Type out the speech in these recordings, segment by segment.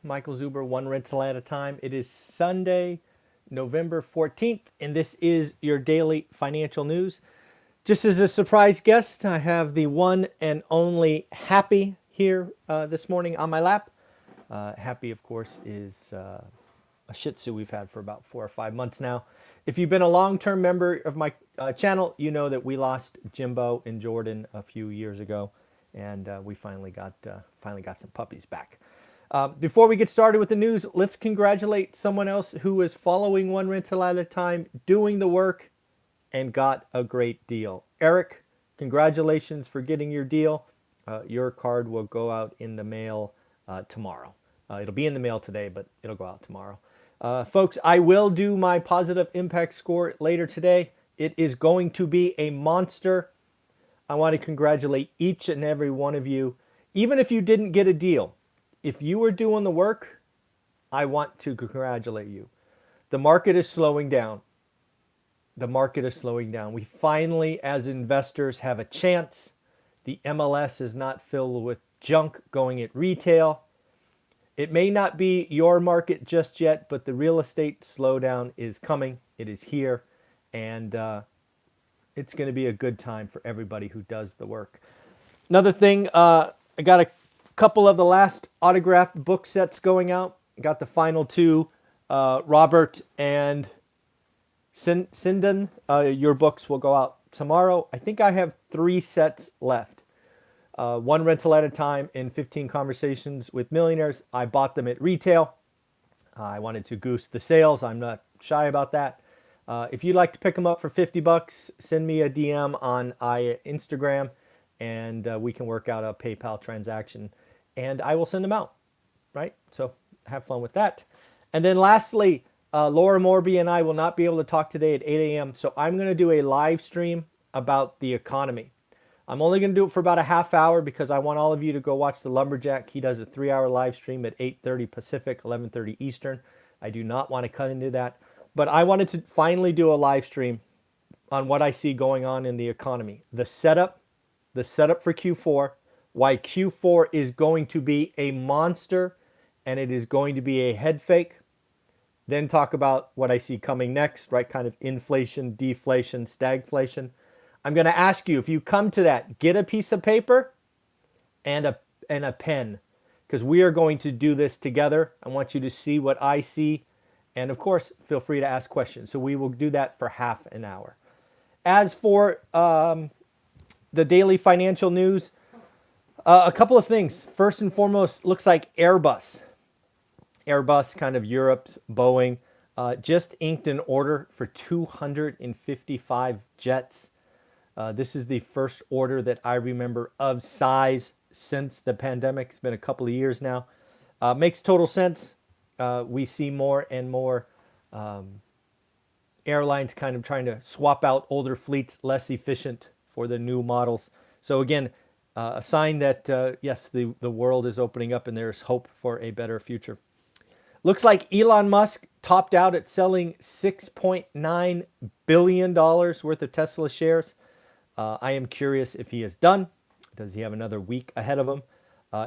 Michael Zuber, one rental at a time. It is Sunday, November 14th, and this is your daily financial news. Just as a surprise guest, I have the one and only Happy here this morning on my lap. Happy, of course, is a Shih Tzu we've had for about 4 or 5 months now. If you've been a long-term member of my channel, you know that we lost Jimbo and Jordan a few years ago, and we finally got some puppies back. Before we get started with the news, let's congratulate someone else who is following one rental at a time, doing the work, and got a great deal. Eric, congratulations for getting your deal. Your card will go out in the mail tomorrow. It'll be in the mail today, but it'll go out tomorrow. Folks, I will do my positive impact score later today. It is going to be a monster. I want to congratulate each and every one of you. Even if you didn't get a deal, if you were doing the work, I want to congratulate you. The market is slowing down. The market is slowing down. We finally, as investors, have a chance. The MLS is not filled with junk going at retail. It may not be your market just yet, but the real estate slowdown is coming. It is here, and it's going to be a good time for everybody who does the work. Another thing, I got a couple of the last autographed book sets going out. Got the final two, Robert and Sinden. Your books will go out tomorrow. I think I have 3 sets left. One rental at a time and 15 conversations with millionaires. I bought them at retail. I wanted to goose the sales. I'm not shy about that. If you'd like to pick them up for $50, send me a DM on Instagram, and we can work out a PayPal transaction, and I will send them out, right? So have fun with that. And then lastly, Laura Morby and I will not be able to talk today at 8 a.m., so I'm going to do a live stream about the economy. I'm only going to do it for about a half hour because I want all of you to go watch the Lumberjack. He does a 3-hour live stream at 8:30 Pacific, 11:30 Eastern. I do not want to cut into that. But I wanted to finally do a live stream on what I see going on in the economy. The setup for Q4, why Q4 is going to be a monster and it is going to be a head fake. Then talk about what I see coming next, right? Kind of inflation, deflation, stagflation. I'm going to ask you, if you come to that, get a piece of paper and a pen, because we are going to do this together. I want you to see what I see. And of course, feel free to ask questions. So we will do that for half an hour. As for the daily financial news, a couple of things. First and foremost, looks like Airbus, kind of Europe's Boeing, just inked an order for 255 jets. This is the first order that I remember of size since the pandemic. It's been a couple of years now. Makes total sense. We see more and more airlines kind of trying to swap out older fleets, less efficient for the new models. So again, a sign that, yes, the world is opening up and there's hope for a better future. Looks like Elon Musk topped out at selling $6.9 billion worth of Tesla shares. I am curious if he is done. Does he have another week ahead of him?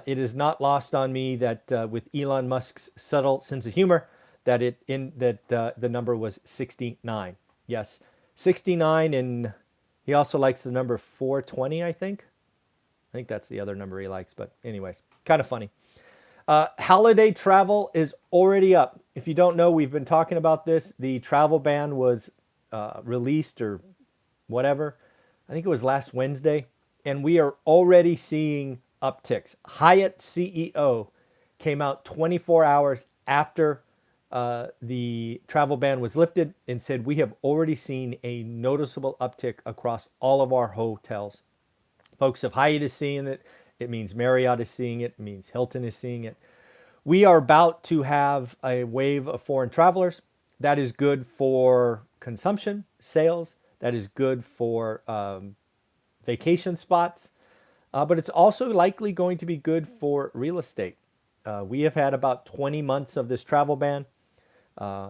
It is not lost on me that with Elon Musk's subtle sense of humor, that the number was 69. Yes, 69, and he also likes the number 420. I think that's the other number he likes. But anyways, kind of funny. Holiday travel is already up. If you don't know, we've been talking about this. The travel ban was released or whatever. I think it was last Wednesday, and we are already seeing upticks. Hyatt CEO came out 24 hours after the travel ban was lifted and said, we have already seen a noticeable uptick across all of our hotels. Folks, if Hyatt is seeing it, it means Marriott is seeing it, it means Hilton is seeing it. We are about to have a wave of foreign travelers. That is good for consumption, sales. That is good for vacation spots, but it's also likely going to be good for real estate. We have had about 20 months of this travel ban.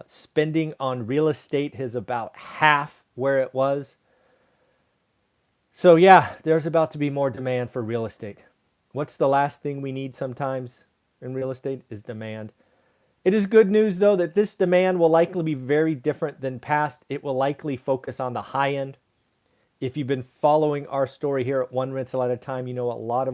Spending on real estate is about half where it was. So yeah, there's about to be more demand for real estate. What's the last thing we need sometimes? in real estate is demand. It is good news, though, that this demand will likely be very different than past. It will likely focus on the high end. If you've been following our story here at One Rental at a Time, you know a lot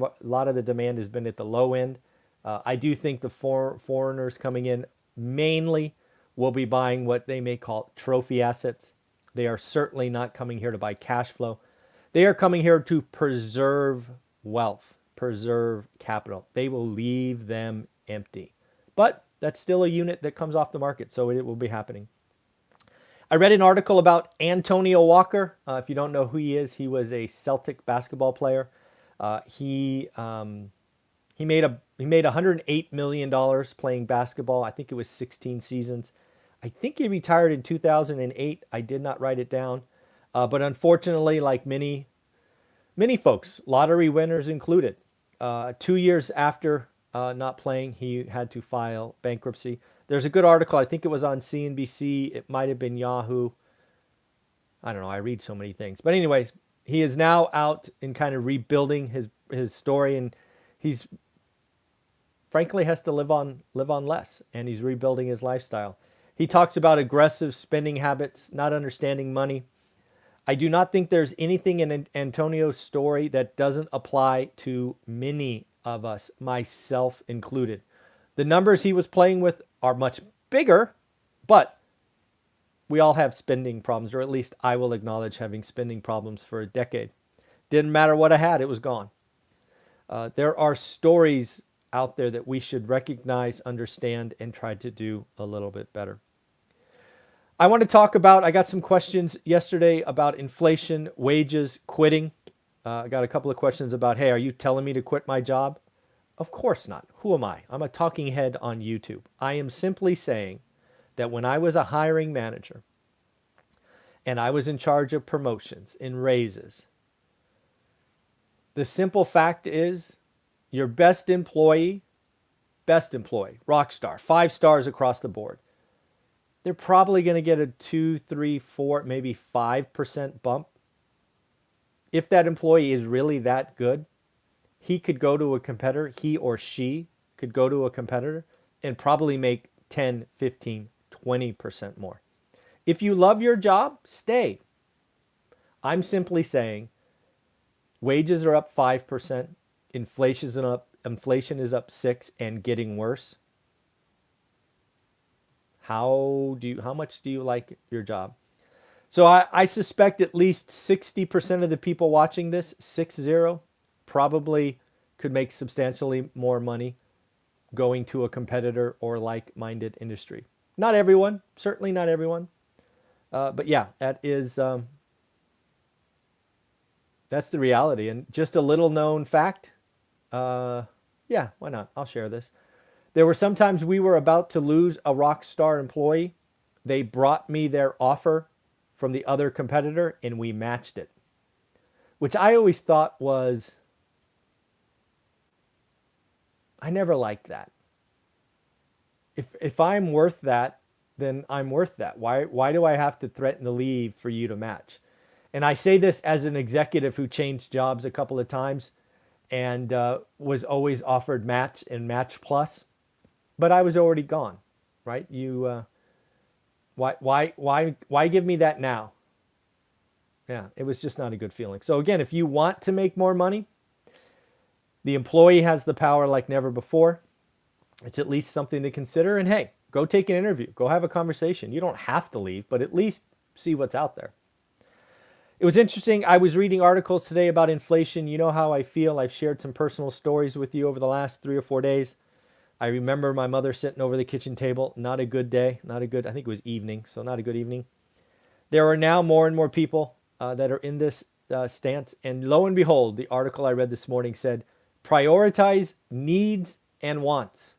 of the demand has been at the low end. I do think the foreigners coming in mainly will be buying what they may call trophy assets. They are certainly not coming here to buy cash flow. They are coming here to preserve wealth, preserve capital. They will leave them empty. But that's still a unit that comes off the market, so it will be happening. I read an article about Antonio Walker. If you don't know who he is, he was a Celtic basketball player. He made $108 million playing basketball. I think it was 16 seasons. I think he retired in 2008. I did not write it down. But unfortunately, like many folks, lottery winners included, 2 years after not playing, he had to file bankruptcy. There's a good article. I think it was on CNBC. It might have been Yahoo. I don't know. I read so many things. But anyways, he is now out and kind of rebuilding his story, and he's frankly has to live on less, and he's rebuilding his lifestyle. He talks about aggressive spending habits, not understanding money. I do not think there's anything in Antonio's story that doesn't apply to many of us, myself included. The numbers he was playing with are much bigger, but we all have spending problems, or at least I will acknowledge having spending problems for a decade. Didn't matter what I had, it was gone. There are stories out there that we should recognize, understand, and try to do a little bit better. I want to talk about, I got some questions yesterday about inflation, wages, quitting. I got a couple of questions about, hey, are you telling me to quit my job? Of course not. Who am I? I'm a talking head on YouTube. I am simply saying that when I was a hiring manager and I was in charge of promotions and raises, the simple fact is your best employee, rock star, 5 stars across the board, they're probably going to get a 2, 3, 4, maybe 5% bump. If that employee is really that good, he could go to a competitor, he or she could go to a competitor and probably make 10, 15, 20% more. If you love your job, stay. I'm simply saying wages are up 5%, inflation is up 6% and getting worse. How much do you like your job? So I suspect at least 60% of the people watching this, 60, probably could make substantially more money going to a competitor or like-minded industry. Not everyone, certainly not everyone. But yeah, that's the reality. And just a little known fact, yeah, why not? I'll share this. There were some times we were about to lose a rock star employee. They brought me their offer from the other competitor and we matched it, which I always thought was, I never liked that. If I'm worth that, then I'm worth that. Why do I have to threaten to leave for you to match? And I say this as an executive who changed jobs a couple of times and was always offered match and match plus, but I was already gone, right? Why give me that now? Yeah, it was just not a good feeling. So again, if you want to make more money, the employee has the power like never before. It's at least something to consider. And hey, go take an interview. Go have a conversation. You don't have to leave, but at least see what's out there. It was interesting. I was reading articles today about inflation. You know how I feel. I've shared some personal stories with you over the last 3 or 4 days. I remember my mother sitting over the kitchen table. Not a good day. I think it was evening, so not a good evening. There are now more and more people that are in this stance. And lo and behold, the article I read this morning said, prioritize needs and wants.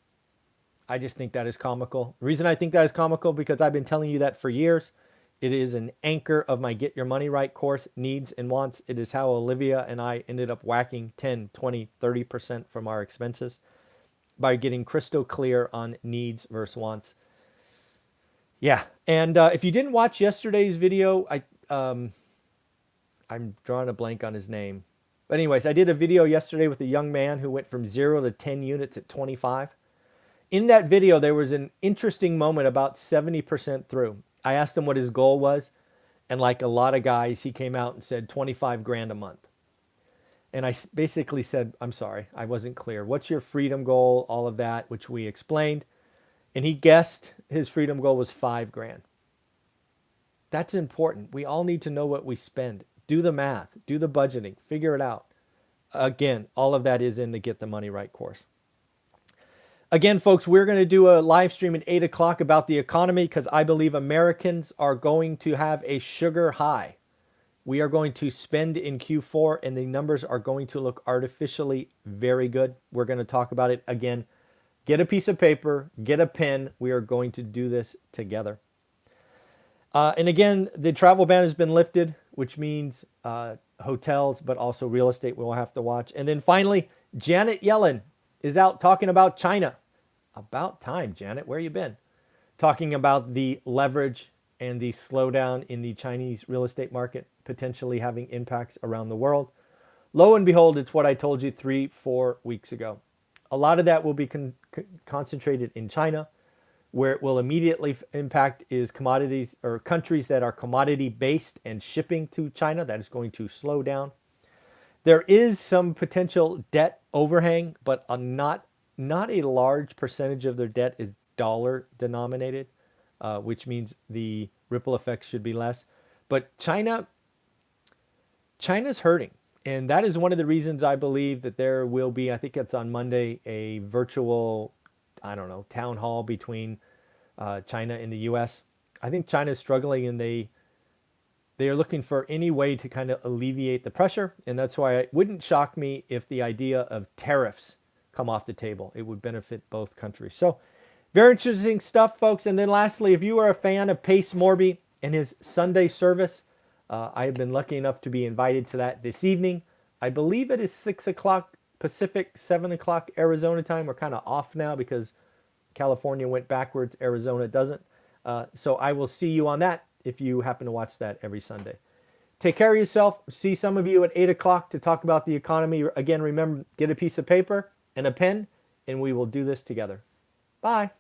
I just think that is comical. The reason I think that is comical because I've been telling you that for years. It is an anchor of my Get Your Money Right course, needs and wants. It is how Olivia and I ended up whacking 10, 20, 30% from our expenses by getting crystal clear on needs versus wants. Yeah, and if you didn't watch yesterday's video, I'm drawing a blank on his name. But anyways, I did a video yesterday with a young man who went from 0 to 10 units at 25. In that video, there was an interesting moment about 70% through. I asked him what his goal was, and like a lot of guys, he came out and said 25 grand a month. And I basically said, I'm sorry, I wasn't clear. What's your freedom goal? All of that, which we explained. And he guessed his freedom goal was 5 grand. That's important. We all need to know what we spend. Do the math, do the budgeting, figure it out. Again, all of that is in the Get the Money Right course. Again, folks, we're going to do a live stream at 8 o'clock about the economy because I believe Americans are going to have a sugar high. We are going to spend in Q4 and the numbers are going to look artificially very good. We're going to talk about it again. Get a piece of paper, get a pen. We are going to do this together. And again, the travel ban has been lifted, which means hotels, but also real estate we'll have to watch. And then finally, Janet Yellen is out talking about China. About time, Janet. Where you been? Talking about the leverage and the slowdown in the Chinese real estate market potentially having impacts around the world. Lo and behold, it's what I told you 3-4 weeks ago. A lot of that will be concentrated in China. Where it will immediately impact is commodities or countries that are commodity based and shipping to China. That is going to slow down. There is some potential debt overhang, but not a large percentage of their debt is dollar denominated, which means the ripple effects should be less. But China's hurting. And that is one of the reasons I believe that there will be, I think it's on Monday, a virtual, town hall between China and the U.S. I think China is struggling and they are looking for any way to kind of alleviate the pressure. And that's why it wouldn't shock me if the idea of tariffs come off the table. It would benefit both countries. So very interesting stuff, folks. And then lastly, if you are a fan of Pace Morby and his Sunday service, I have been lucky enough to be invited to that this evening. I believe it is 6 o'clock Pacific, 7 o'clock Arizona time. We're kind of off now because California went backwards. Arizona doesn't. So I will see you on that if you happen to watch that every Sunday. Take care of yourself. See some of you at 8 o'clock to talk about the economy. Again, remember, get a piece of paper and a pen, and we will do this together. Bye.